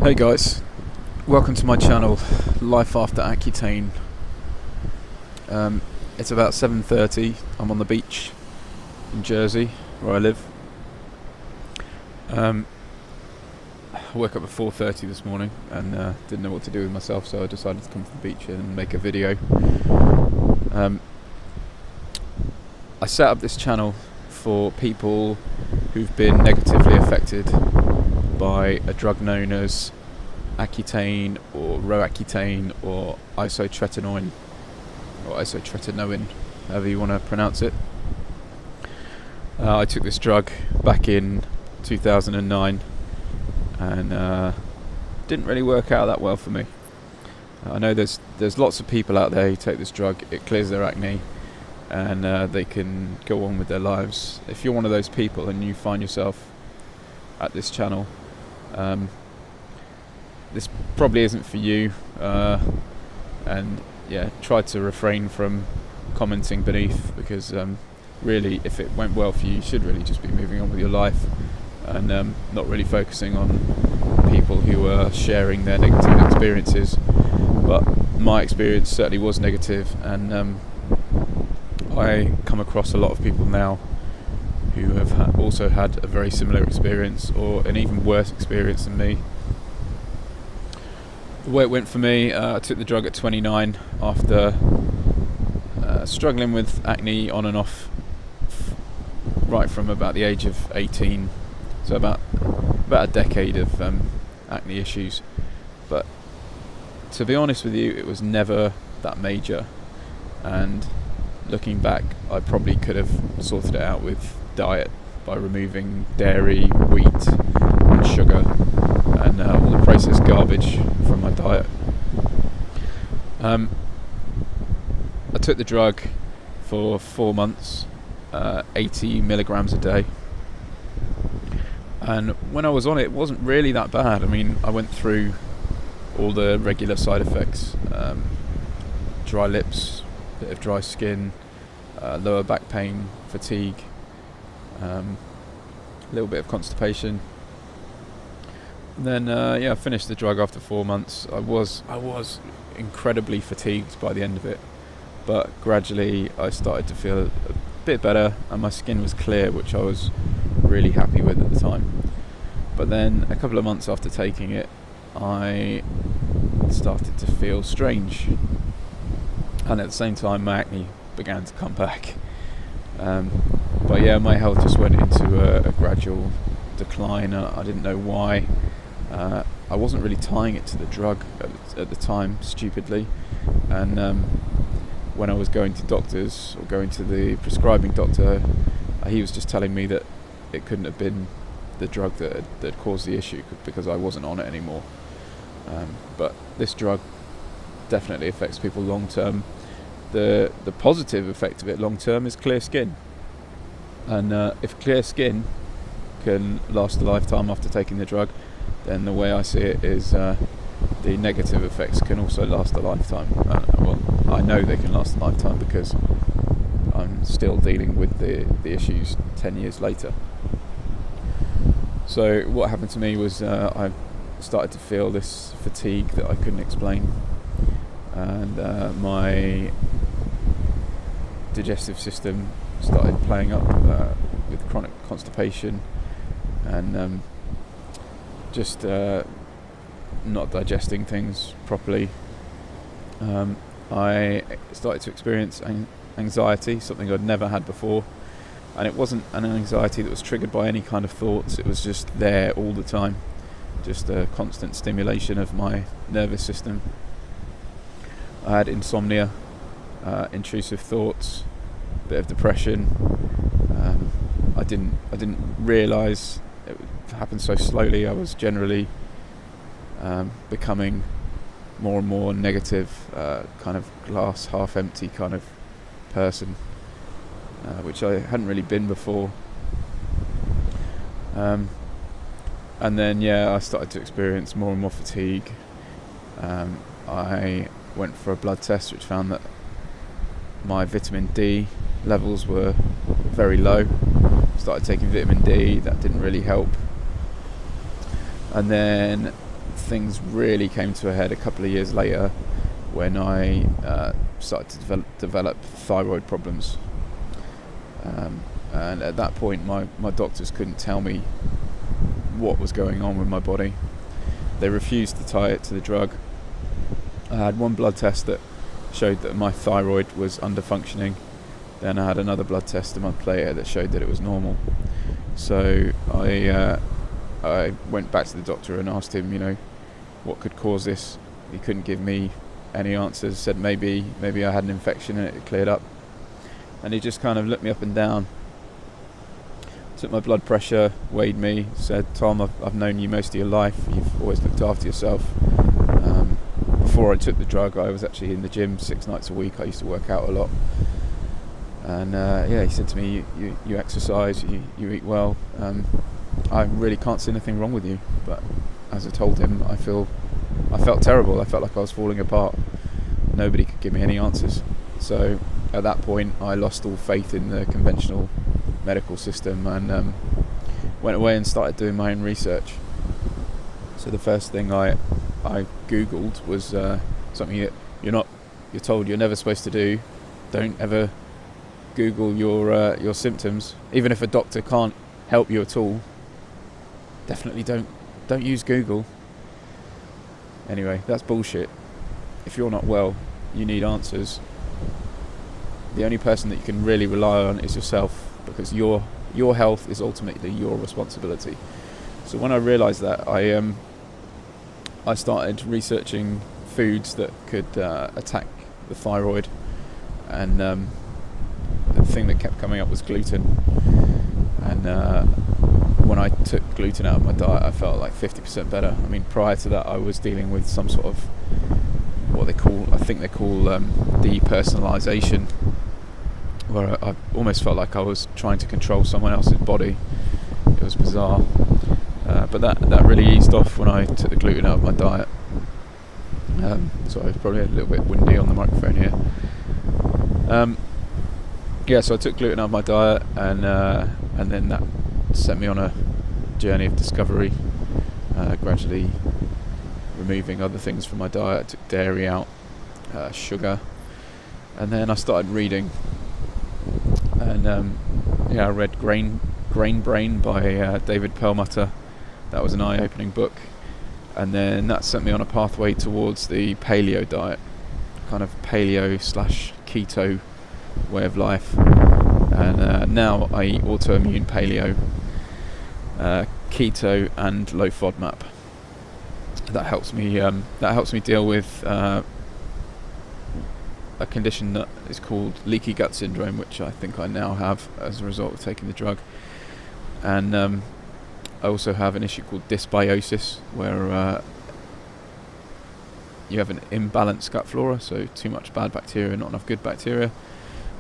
Hey guys, welcome to my channel, Life After Accutane. It's about 7:30. I'm on the beach in Jersey, where I live. I woke up at 4:30 this morning and didn't know what to do with myself, so I decided to come to the beach and make a video. I set up this channel for people who've been negatively affected by a drug known as Accutane or Roaccutane or isotretinoin or isotretinoin, however you want to pronounce it. I took this drug back in 2009 and didn't really work out that well for me. I know there's lots of people out there who take this drug, it clears their acne and they can go on with their lives. If you're one of those people and you find yourself at this channel, this probably isn't for you, and yeah, try to refrain from commenting beneath, because really, if it went well for you, you should really just be moving on with your life and not really focusing on people who are sharing their negative experiences. But my experience certainly was negative, and I come across a lot of people now who have also had a very similar experience or an even worse experience than me. The way it went for me, I took the drug at 29 after struggling with acne on and off right from about the age of 18, so about a decade of acne issues. But to be honest with you, it was never that major, and looking back, I probably could have sorted it out with diet by removing dairy, wheat and sugar and all the processed garbage from my diet. I took the drug for 4 months, 80 milligrams a day, and when I was on it, it wasn't really that bad. I mean, I went through all the regular side effects: dry lips, bit of dry skin, lower back pain, fatigue, a little bit of constipation. And then I finished the drug after 4 months. I was incredibly fatigued by the end of it, but gradually I started to feel a bit better and my skin was clear, which I was really happy with at the time. But then a couple of months after taking it, I started to feel strange, and at the same time my acne began to come back. But yeah, my health just went into a gradual decline. I didn't know why. I wasn't really tying it to the drug at the time, stupidly, and when I was going to doctors or going to the prescribing doctor, he was just telling me that it couldn't have been the drug that caused the issue, because I wasn't on it anymore. But this drug definitely affects people long term. The positive effect of it long term is clear skin, and if clear skin can last a lifetime after taking the drug, then the way I see it is the negative effects can also last a lifetime. Well, I know they can last a lifetime because I'm still dealing with the issues 10 years later. So what happened to me was I started to feel this fatigue that I couldn't explain, and my digestive system started playing up with chronic constipation and just not digesting things properly. I started to experience anxiety, something I'd never had before, and it wasn't an anxiety that was triggered by any kind of thoughts. It was just there all the time, just a constant stimulation of my nervous system. I had insomnia, intrusive thoughts, a bit of depression. I didn't realise it happened so slowly. I was generally becoming more and more negative, kind of glass half empty kind of person, which I hadn't really been before. And then I started to experience more and more fatigue. I went for a blood test which found that my vitamin D levels were very low. Started taking vitamin D, that didn't really help. And then things really came to a head a couple of years later when I started to develop thyroid problems. And at that point my doctors couldn't tell me what was going on with my body. They refused to tie it to the drug. I had one blood test that showed that my thyroid was under functioning. Then I had another blood test a month later that showed that it was normal. So I went back to the doctor and asked him, what could cause this. He couldn't give me any answers. Said maybe I had an infection and it cleared up. And he just kind of looked me up and down, took my blood pressure, weighed me, said, "Tom, I've known you most of your life. You've always looked after yourself." Before I took the drug, I was actually in the gym 6 nights a week. I used to work out a lot. And he said to me, you exercise, you eat well. I really can't see anything wrong with you. But as I told him, I felt terrible. I felt like I was falling apart. Nobody could give me any answers. So at that point, I lost all faith in the conventional medical system and went away and started doing my own research. So the first thing I googled was something that you're told you're never supposed to do. Don't ever Google your symptoms, even if a doctor can't help you at all. Definitely don't use Google. Anyway, that's bullshit. If you're not well, you need answers. The only person that you can really rely on is yourself, because your health is ultimately your responsibility. So when I realised that, I started researching foods that could attack the thyroid, and the thing that kept coming up was gluten. And when I took gluten out of my diet, I felt like 50% better. I mean, prior to that, I was dealing with some sort of what they call depersonalization, where I almost felt like I was trying to control someone else's body. It was bizarre. But that really eased off when I took the gluten out of my diet. Sorry, it's probably a little bit windy on the microphone here. So I took gluten out of my diet, and then that set me on a journey of discovery, gradually removing other things from my diet. I took dairy out, sugar, and then I started reading. And I read Grain Brain by David Perlmutter. That was an eye-opening book, and then that sent me on a pathway towards the paleo diet, kind of paleo/keto way of life. And now I eat autoimmune paleo, keto, and low FODMAP. That helps me deal with a condition that is called leaky gut syndrome, which I think I now have as a result of taking the drug. And I also have an issue called dysbiosis, where you have an imbalanced gut flora, so too much bad bacteria, not enough good bacteria.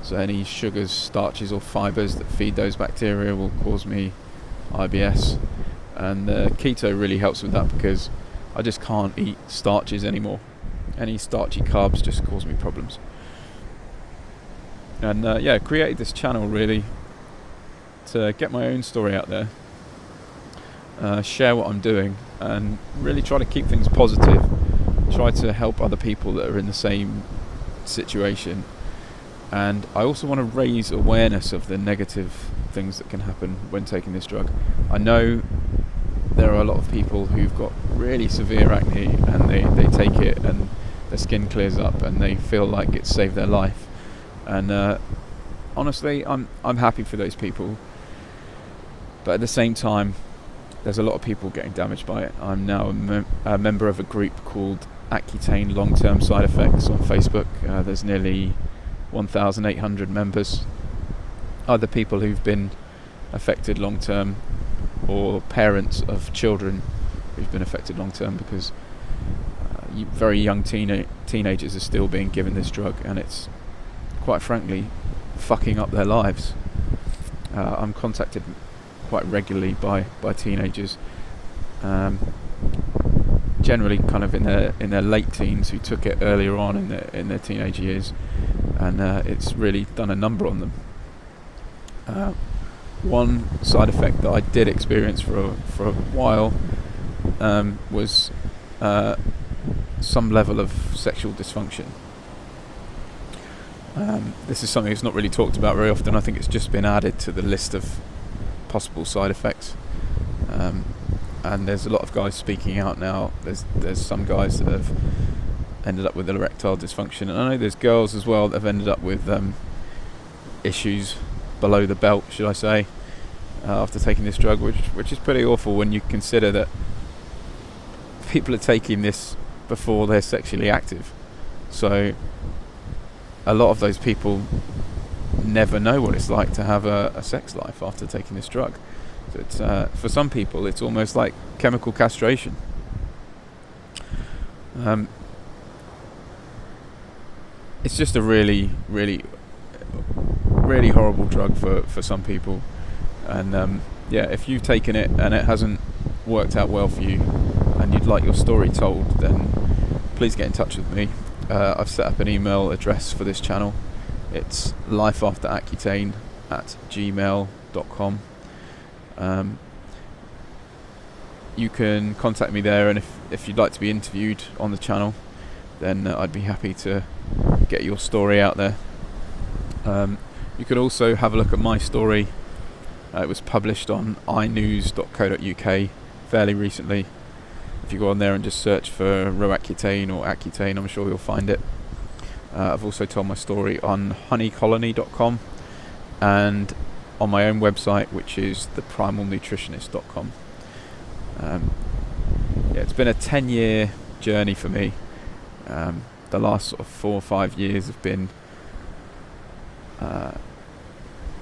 So any sugars, starches or fibres that feed those bacteria will cause me IBS. And keto really helps with that, because I just can't eat starches anymore. Any starchy carbs just cause me problems. And created this channel really to get my own story out there, share what I'm doing, and really try to keep things positive, try to help other people that are in the same situation. And I also want to raise awareness of the negative things that can happen when taking this drug. I know there are a lot of people who've got really severe acne, and they take it and their skin clears up and they feel like it's saved their life. And honestly, I'm happy for those people, but at the same time, there's a lot of people getting damaged by it. I'm now a member of a group called Accutane Long-Term Side Effects on Facebook. There's nearly 1,800 members, either people who've been affected long-term or parents of children who've been affected long-term, because very young teenagers are still being given this drug, and it's quite frankly fucking up their lives. I'm contacted quite regularly by teenagers, generally kind of in their late teens, who took it earlier on in their teenage years, and it's really done a number on them. One side effect that I did experience for a while was some level of sexual dysfunction. This is something that's not really talked about very often. I think it's just been added to the list of possible side effects. And there's a lot of guys speaking out now. There's some guys that have ended up with erectile dysfunction, and I know there's girls as well that have ended up with issues below the belt, should I say, after taking this drug, which is pretty awful when you consider that people are taking this before they're sexually active. So a lot of those people never know what it's like to have a sex life after taking this drug. So it's, for some people, it's almost like chemical castration. It's just a really, really, really horrible drug for some people. And if you've taken it and it hasn't worked out well for you, and you'd like your story told, then please get in touch with me. I've set up an email address for this channel. It's lifeafteraccutane@gmail.com. You can contact me there, and if you'd like to be interviewed on the channel, then I'd be happy to get your story out there. You could also have a look at my story. It was published on inews.co.uk fairly recently. If you go on there and just search for Accutane or Accutane, I'm sure you'll find it. I've also told my story on honeycolony.com and on my own website, which is theprimalnutritionist.com. It's been a 10-year journey for me. The last sort of 4 or 5 years have been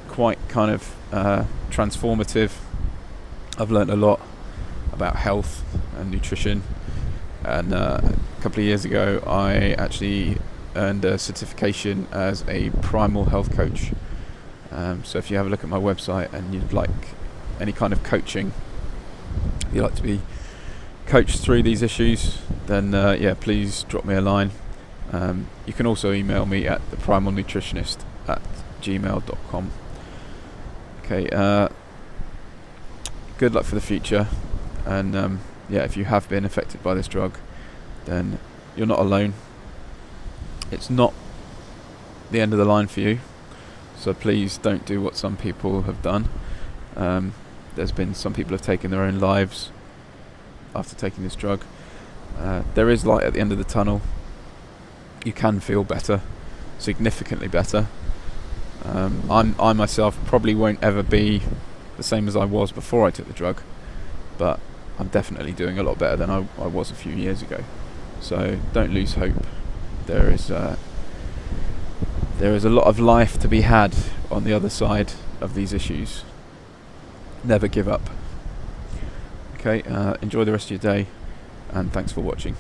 quite kind of transformative. I've learned a lot about health and nutrition, and a couple of years ago I actually earned a certification as a primal health coach. So if you have a look at my website and you'd like any kind of coaching, if you'd like to be coached through these issues, then please drop me a line. You can also email me at theprimalnutritionist@gmail.com. Okay, good luck for the future, and if you have been affected by this drug, then you're not alone. It's not the end of the line for you, so please don't do what some people have done. There's been some people have taken their own lives after taking this drug. There is light at the end of the tunnel. You can feel better, significantly better. I myself probably won't ever be the same as I was before I took the drug, but I'm definitely doing a lot better than I was a few years ago. So don't lose hope. There is a lot of life to be had on the other side of these issues. Never give up. Okay, enjoy the rest of your day, and thanks for watching.